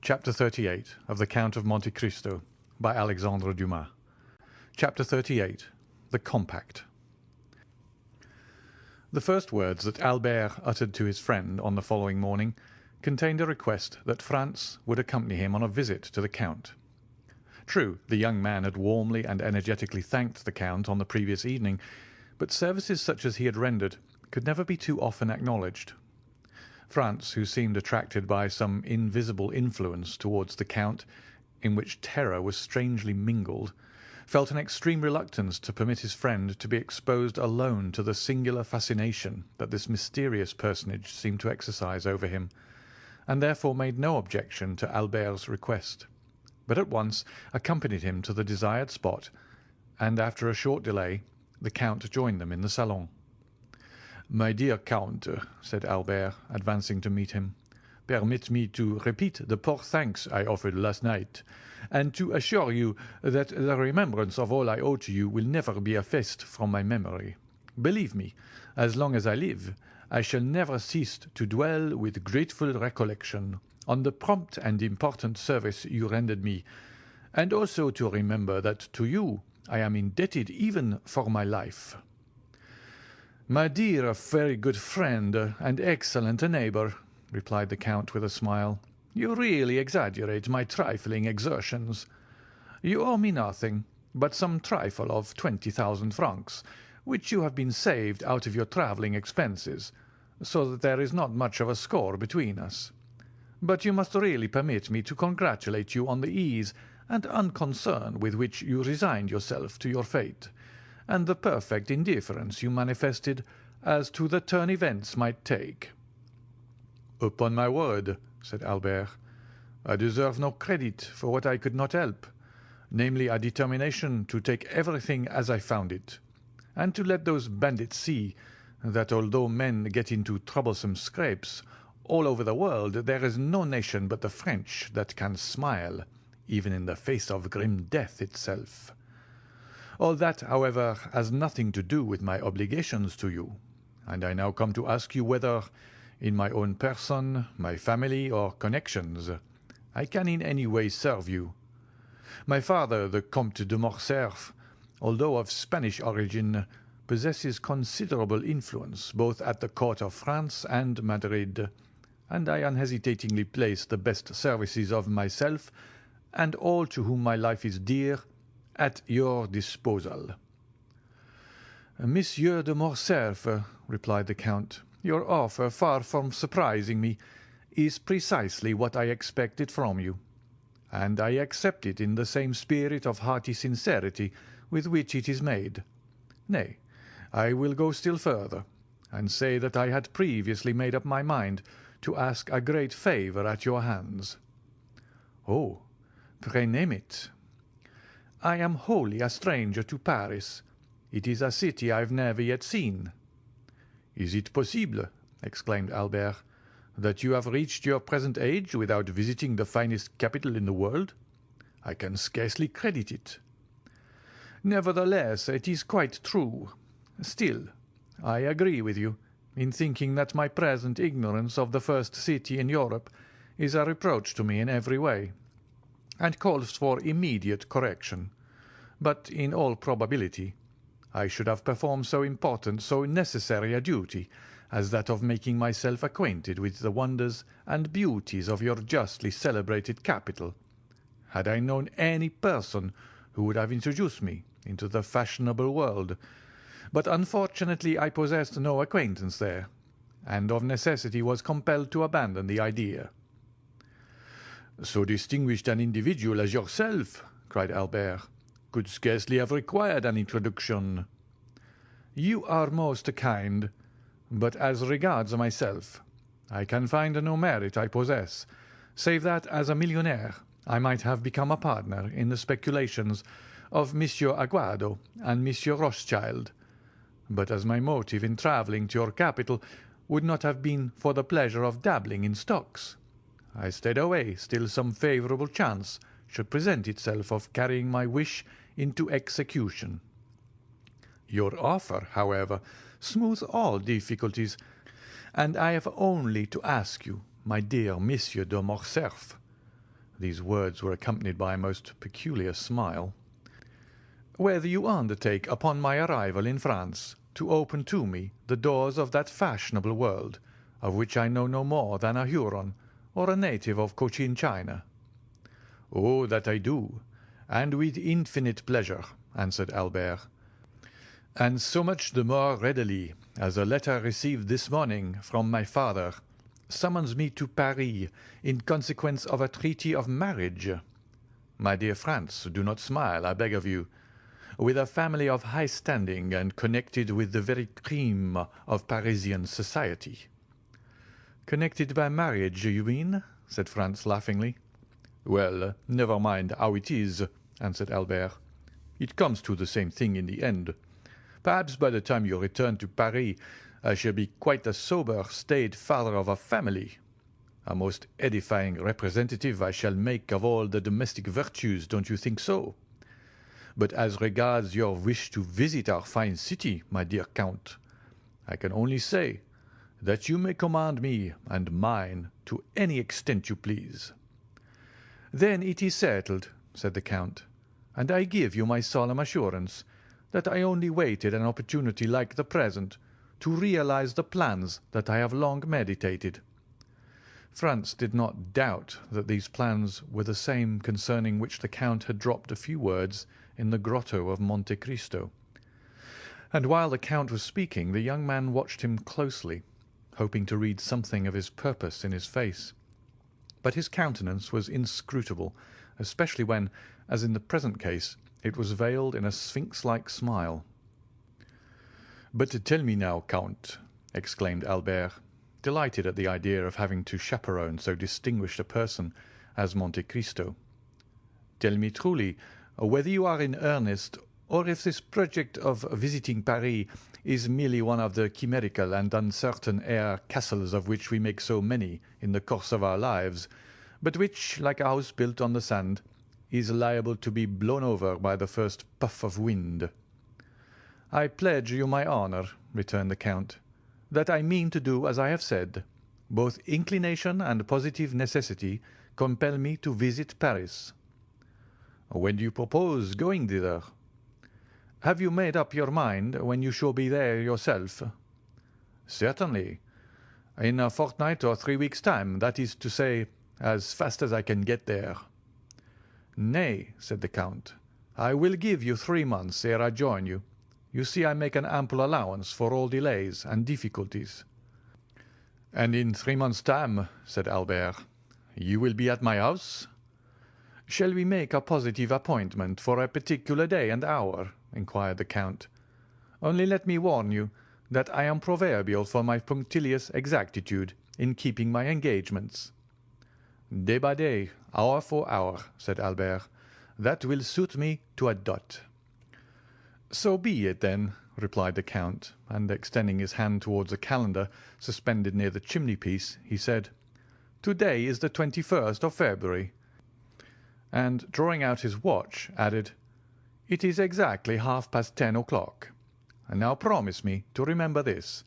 Chapter 38 of the Count of Monte Cristo by Alexandre Dumas. Chapter 38. The Compact. The first words that Albert uttered to his friend on the following morning contained a request that Franz would accompany him on a visit to the Count. True, the young man had warmly and energetically thanked the Count on the previous evening, but services such as he had rendered could never be too often acknowledged. Franz, who seemed attracted by some invisible influence towards the Count, in which terror was strangely mingled, felt an extreme reluctance to permit his friend to be exposed alone to the singular fascination that this mysterious personage seemed to exercise over him, and therefore made no objection to Albert's request, but at once accompanied him to the desired spot, and after a short delay the Count joined them in the salon. "My dear Count," said Albert, advancing to meet him, "permit me to repeat the poor thanks I offered last night, and to assure you that the remembrance of all I owe to you will never be effaced from my memory. Believe me, as long as I live, I shall never cease to dwell with grateful recollection on the prompt and important service you rendered me, and also to remember that to you I am indebted even for my life." "My dear, very good friend and excellent neighbour," replied the Count with a smile, "you really exaggerate my trifling exertions. You owe me nothing but some trifle of 20,000 francs, which you have been saved out of your travelling expenses, so that there is not much of a score between us. But you must really permit me to congratulate you on the ease and unconcern with which you resigned yourself to your fate, and the perfect indifference you manifested as to the turn events might take." "Upon my word," said Albert, "I deserve no credit for what I could not help, namely a determination to take everything as I found it, and to let those bandits see that although men get into troublesome scrapes all over the world, there is no nation but the French that can smile, even in the face of grim death itself. All that, however, has nothing to do with my obligations to you, and I now come to ask you whether, in my own person, my family, or connections, I can in any way serve you. My father, the Comte de Morcerf, although of Spanish origin, possesses considerable influence both at the court of France and Madrid, and I unhesitatingly place the best services of myself and all to whom my life is dear at your disposal." "Monsieur de Morcerf," replied the Count, "your offer, far from surprising me, is precisely what I expected from you, and I accept it in the same spirit of hearty sincerity with which it is made. Nay, I will go still further, and say that I had previously made up my mind to ask a great favour at your hands." "Oh, pray name it." "I am wholly a stranger to Paris. It is a city I have never yet seen." "Is it possible," exclaimed Albert, "that you have reached your present age without visiting the finest capital in the world? I can scarcely credit it." "Nevertheless, it is quite true. Still, I agree with you in thinking that my present ignorance of the first city in Europe is a reproach to me in every way, and calls for immediate correction. But in all probability I should have performed so important, so necessary a duty as that of making myself acquainted with the wonders and beauties of your justly celebrated capital, had I known any person who would have introduced me into the fashionable world. But unfortunately I possessed no acquaintance there, and of necessity was compelled to abandon the idea." "So distinguished an individual as yourself," cried Albert, "could scarcely have required an introduction." "You are most kind, but as regards myself, I can find no merit I possess, save that as a millionaire I might have become a partner in the speculations of Monsieur Aguado and Monsieur Rothschild, but as my motive in travelling to your capital would not have been for the pleasure of dabbling in stocks, I stayed away till some favourable chance should present itself of carrying my wish into execution. Your offer, however, smooths all difficulties, and I have only to ask you, my dear Monsieur de Morcerf, These words were accompanied by a most peculiar smile. "Whether you undertake, upon my arrival in France, to open to me the doors of that fashionable world, of which I know no more than a Huron or a native of Cochin China." "Oh, that I do, and with infinite pleasure," answered Albert, "and so much the more readily as a letter received this morning from my father summons me to Paris in consequence of a treaty of marriage. My dear Franz, do not smile, I beg of you. With a family of high standing and connected with the very cream of Parisian society." "Connected by marriage, you mean?" said Franz laughingly. "Well, never mind how it is," answered Albert. "It comes to the same thing in the end. Perhaps by the time you return to Paris I shall be quite a sober, staid father of a family. A most edifying representative I shall make of all the domestic virtues, don't you think so? But as regards your wish to visit our fine city, my dear Count, I can only say that you may command me and mine to any extent you please." "Then it is settled," said the Count, "and I give you my solemn assurance that I only waited an opportunity like the present to realize the plans that I have long meditated." Franz did not doubt that these plans were the same concerning which the Count had dropped a few words in the grotto of Monte Cristo, and while the Count was speaking the young man watched him closely, hoping to read something of his purpose in his face. But his countenance was inscrutable, especially when, as in the present case, it was veiled in a sphinx-like smile. "But tell me now, Count," exclaimed Albert, delighted at the idea of having to chaperon so distinguished a person as Monte Cristo, "tell me truly whether you are in earnest, or if this project of visiting Paris is merely one of the chimerical and uncertain air castles of which we make so many in the course of our lives, but which, like a house built on the sand, is liable to be blown over by the first puff of wind." "I pledge you my honour," returned the Count, "that I mean to do as I have said. Both inclination and positive necessity compel me to visit Paris." "When do you propose going thither?" "Have you made up your mind when you shall be there yourself?" "Certainly. In a fortnight or 3 weeks' time, that is to say, as fast as I can get there." "Nay," said the Count, "I will give you 3 months ere I join you. You see I make an ample allowance for all delays and difficulties." "And in 3 months' time," said Albert, "you will be at my house?" "Shall we make a positive appointment for a particular day and hour?" inquired the Count. "Only let me warn you that I am proverbial for my punctilious exactitude in keeping my engagements." "Day by day, hour for hour," said Albert. "That will suit me to a dot." "So be it, then," replied the Count, and extending his hand towards a calendar suspended near the chimney-piece, he said, "To-day is the 21st of February," and, drawing out his watch, added, "It is exactly 10:30 o'clock. And now promise me to remember this,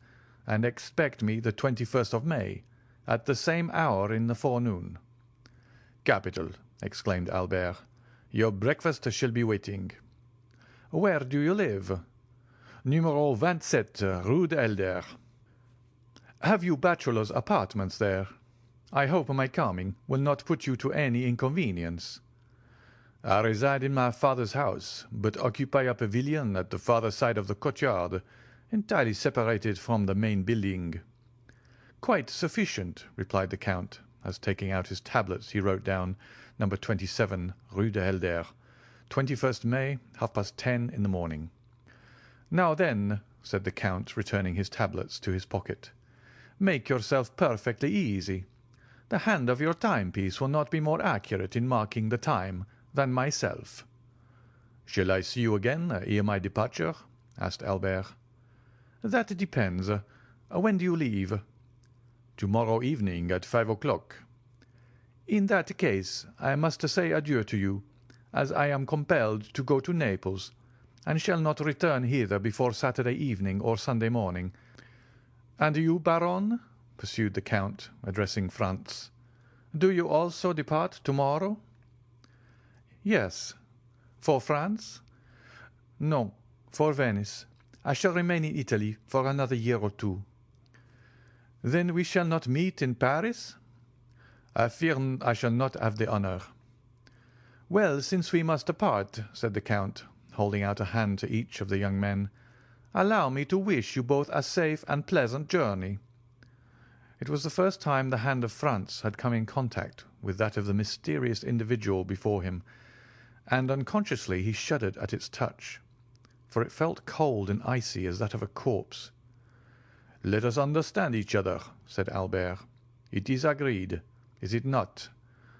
and expect me the 21st of May, at the same hour in the forenoon." "Capital!" exclaimed Albert. "Your breakfast shall be waiting." "Where do you live?" "Numero 27, Rue de Helder." "Have you bachelor's apartments there? I hope my coming will not put you to any inconvenience." "I reside in my father's house, but occupy a pavilion at the farther side of the courtyard, entirely separated from the main building." "Quite sufficient," replied the Count, as taking out his tablets he wrote down number 27, Rue de Helder, 21st May, 10:30 in the morning. "Now then," said the Count, returning his tablets to his pocket, "make yourself perfectly easy. The hand of your timepiece will not be more accurate in marking the time than myself." "Shall I see you again ere my departure?" asked Albert. "That depends. When do you leave?" "To-morrow evening at 5 o'clock." "In that case I must say adieu to you, as I am compelled to go to Naples, and shall not return hither before Saturday evening or Sunday morning. And you, Baron?" pursued the Count, addressing Franz. Do you also depart tomorrow?" "Yes." "For France?" "No, for Venice. I shall remain in Italy for another year or two." "Then we shall not meet in Paris?" "I fear I shall not have the honour." "Well, since we must depart," said the Count, holding out a hand to each of the young men, "allow me to wish you both a safe and pleasant journey." It was the first time the hand of Franz had come in contact with that of the mysterious individual before him, and unconsciously he shuddered at its touch, for it felt cold and icy as that of a corpse. "Let us understand each other," said Albert. "It is agreed, is it not,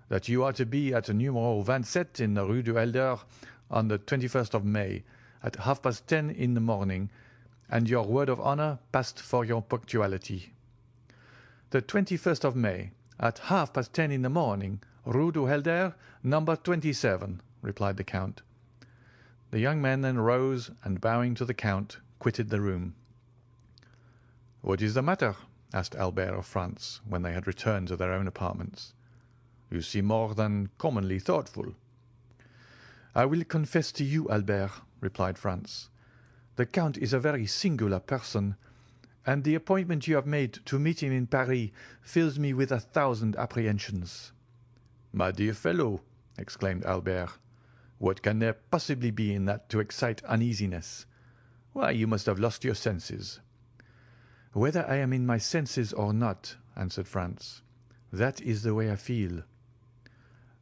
that you are to be at numero 27 in the Rue du Helder on the 21st of May at 10:30 in the morning, and your word of honour passed for your punctuality?" "The 21st of May, at 10:30 in the morning, Rue du Helder, number 27," replied the Count. The young men then rose and, bowing to the Count, quitted the room. "What is the matter?" asked Albert of Franz, when they had returned to their own apartments. "You seem more than commonly thoughtful." "I will confess to you, Albert," replied Franz, "the Count is a very singular person, and the appointment you have made to meet him in Paris fills me with 1,000 apprehensions." "My dear fellow," exclaimed Albert, "what can there possibly be in that to excite uneasiness? Why, you must have lost your senses." "Whether I am in my senses or not," answered Franz, "that is the way I feel."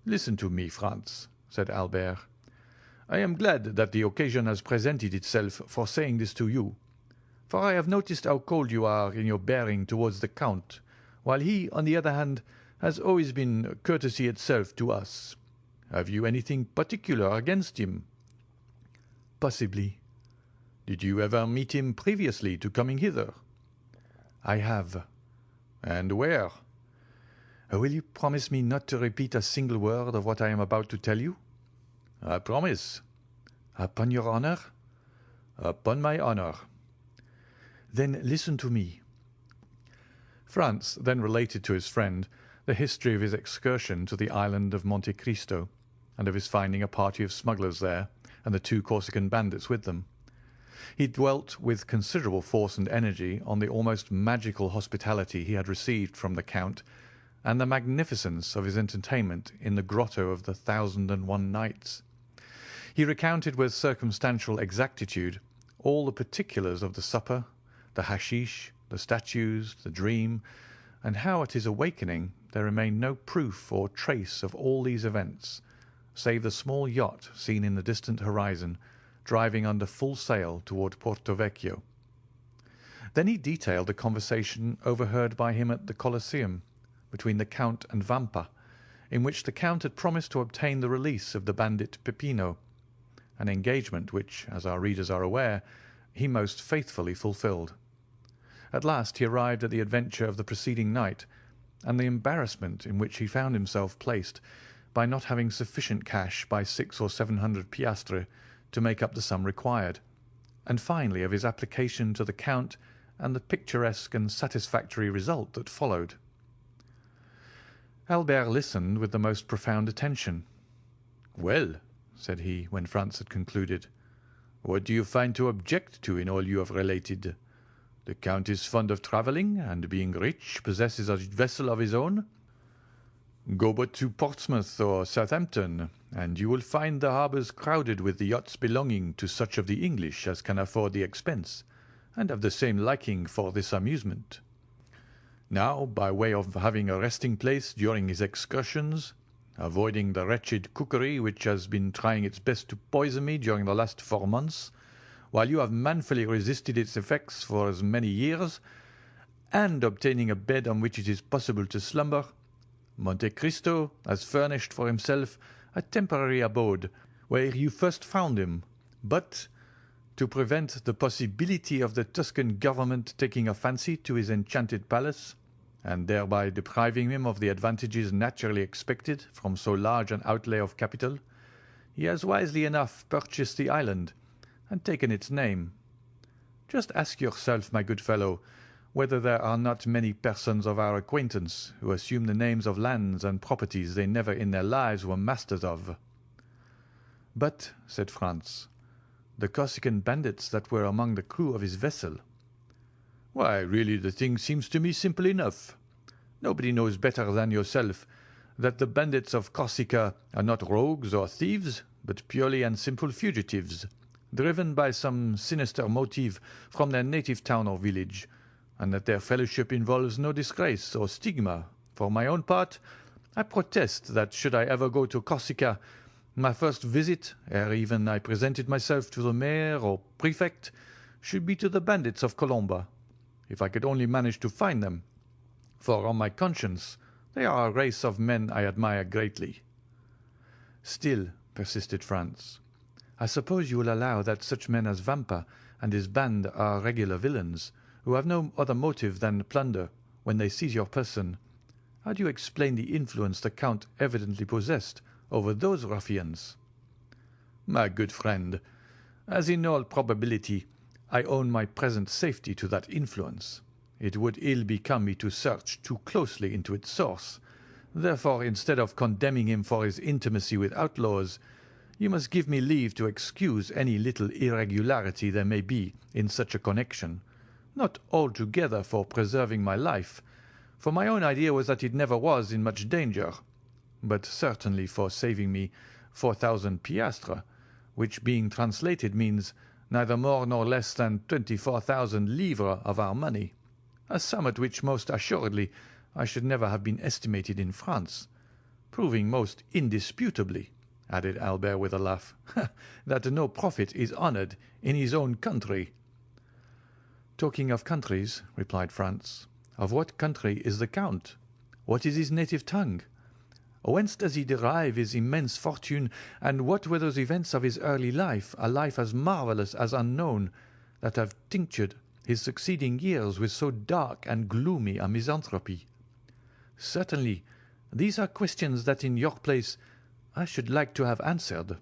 "Listen to me, Franz," said Albert. "I am glad that the occasion has presented itself for saying this to you, for I have noticed how cold you are in your bearing towards the Count, while he, on the other hand, has always been courtesy itself to us. Have you anything particular against him?" "Possibly." "Did you ever meet him previously to coming hither?" "I have." "And where?" "Will you promise me not to repeat a single word of what I am about to tell you?" "I promise." "Upon your honour?" "Upon my honour." "Then listen to me." Franz then related to his friend the history of his excursion to the island of Monte Cristo, and of his finding a party of smugglers there, and the 2 Corsican bandits with them. He dwelt with considerable force and energy on the almost magical hospitality he had received from the Count, and the magnificence of his entertainment in the grotto of the 1001 Nights. He recounted with circumstantial exactitude all the particulars of the supper, the hashish, the statues, the dream, and how at his awakening there remained no proof or trace of all these events, save the small yacht seen in the distant horizon, driving under full sail toward Porto Vecchio. Then he detailed the conversation overheard by him at the Colosseum between the Count and Vampa, in which the Count had promised to obtain the release of the bandit Peppino, an engagement which, as our readers are aware, he most faithfully fulfilled. At last he arrived at the adventure of the preceding night, and the embarrassment in which he found himself placed by not having sufficient cash by 600 or 700 piastres to make up the sum required, and finally of his application to the Count and the picturesque and satisfactory result that followed. Albert listened with the most profound attention. "Well," said he, when Franz had concluded, "what do you find to object to in all you have related? The Count is fond of travelling, and being rich, possesses a vessel of his own. Go but to Portsmouth or Southampton, and you will find the harbours crowded with the yachts belonging to such of the English as can afford the expense, and have the same liking for this amusement. Now, by way of having a resting place during his excursions, avoiding the wretched cookery which has been trying its best to poison me during the last 4 months, while you have manfully resisted its effects for as many years, and obtaining a bed on which it is possible to slumber, Monte Cristo has furnished for himself a temporary abode where you first found him, but, to prevent the possibility of the Tuscan government taking a fancy to his enchanted palace, and thereby depriving him of the advantages naturally expected from so large an outlay of capital, he has wisely enough purchased the island and taken its name. Just ask yourself, my good fellow, whether there are not many persons of our acquaintance who assume the names of lands and properties they never in their lives were masters of." "But," said Franz, "the Corsican bandits that were among the crew of his vessel." "Why, really the thing seems to me simple enough. Nobody knows better than yourself that the bandits of Corsica are not rogues or thieves, but purely and simple fugitives, driven by some sinister motive from their native town or village, and that their fellowship involves no disgrace or stigma. For my own part, I protest that should I ever go to Corsica, my first visit, ere even I presented myself to the mayor or prefect, should be to the bandits of Colomba, if I could only manage to find them, for on my conscience they are a race of men I admire greatly." "Still," persisted Franz, "I suppose you will allow that such men as Vampa and his band are regular villains, who have no other motive than plunder when they seize your person. How do you explain the influence the Count evidently possessed over those ruffians?" "My good friend, as in all probability I owe my present safety to that influence, it would ill become me to search too closely into its source. Therefore, instead of condemning him for his intimacy with outlaws, you must give me leave to excuse any little irregularity there may be in such a connection, not altogether for preserving my life, for my own idea was that it never was in much danger, but certainly for saving me 4,000 piastres, which being translated means neither more nor less than 24,000 livres of our money, a sum at which most assuredly I should never have been estimated in France, proving most indisputably," added Albert with a laugh, "that no prophet is honoured in his own country." "Talking of countries," replied Franz, "of what country is the Count? What is his native tongue? Whence does he derive his immense fortune, and what were those events of his early life, a life as marvellous as unknown, that have tinctured his succeeding years with so dark and gloomy a misanthropy? Certainly, these are questions that in your place I should like to have answered."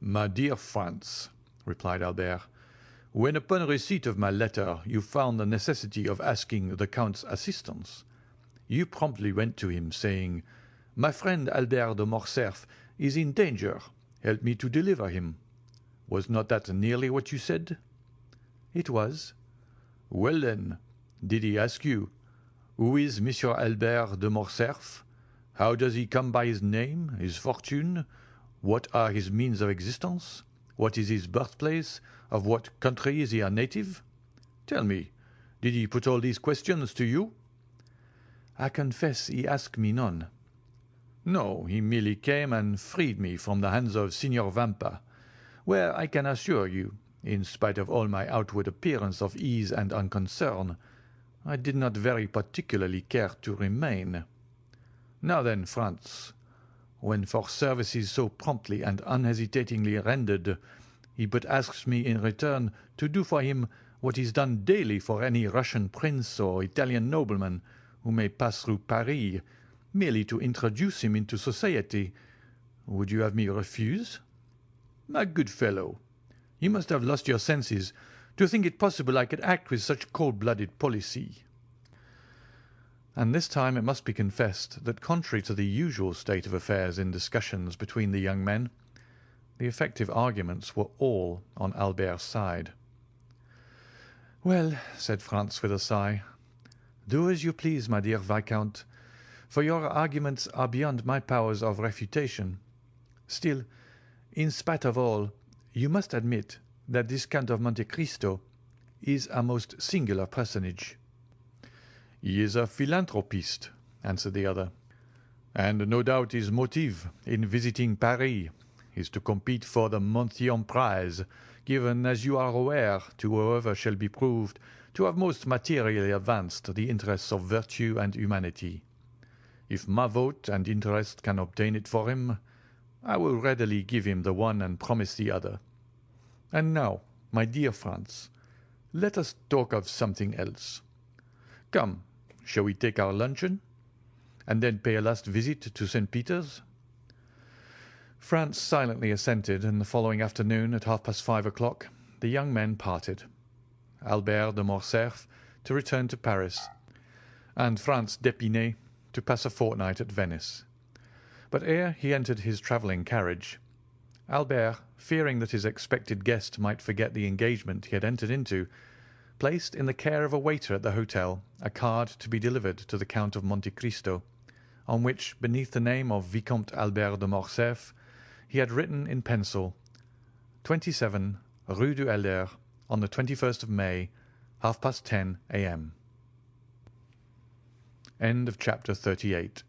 "My dear Franz," replied Albert, "when upon receipt of my letter you found the necessity of asking the Count's assistance, you promptly went to him, saying, 'My friend Albert de Morcerf is in danger. Help me to deliver him.' Was not that nearly what you said?" "It was." "Well, then, did he ask you, 'Who is Monsieur Albert de Morcerf? How does he come by his name, his fortune? What are his means of existence? What is his birthplace? Of what country is he a native?' Tell me, did he put all these questions to you?" "I confess he asked me none." "No, he merely came and freed me from the hands of Signor Vampa, where I can assure you, in spite of all my outward appearance of ease and unconcern, I did not very particularly care to remain. Now then, Franz, when for services so promptly and unhesitatingly rendered, he but asks me in return to do for him what is done daily for any Russian prince or Italian nobleman who may pass through Paris, merely to introduce him into society, would you have me refuse? My good fellow, you must have lost your senses to think it possible I could act with such cold-blooded policy." And this time it must be confessed that, contrary to the usual state of affairs in discussions between the young men, the effective arguments were all on Albert's side. "Well," said Franz with a sigh, "do as you please, my dear Viscount, for your arguments are beyond my powers of refutation. Still, in spite of all, you must admit that this Count of Monte Cristo is a most singular personage." "He is a philanthropist," answered the other, "and no doubt his motive in visiting Paris is to compete for the Montyon prize, given, as you are aware, to whoever shall be proved to have most materially advanced the interests of virtue and humanity. If my vote and interest can obtain it for him, I will readily give him the one and promise the other. And now, my dear Franz, let us talk of something else. Come, shall we take our luncheon, and then pay a last visit to St. Peter's?" Franz silently assented, and the following afternoon, at 5:30, the young men parted. Albert de Morcerf to return to Paris, and Franz d'Épinay to pass a fortnight at Venice. But ere he entered his travelling carriage, Albert, fearing that his expected guest might forget the engagement he had entered into, placed in the care of a waiter at the hotel a card to be delivered to the Count of Monte Cristo, on which, beneath the name of Vicomte Albert de Morcerf, he had written in pencil, 27 Rue du Helder, on the 21st of May, 10:30 a.m. End of chapter 38.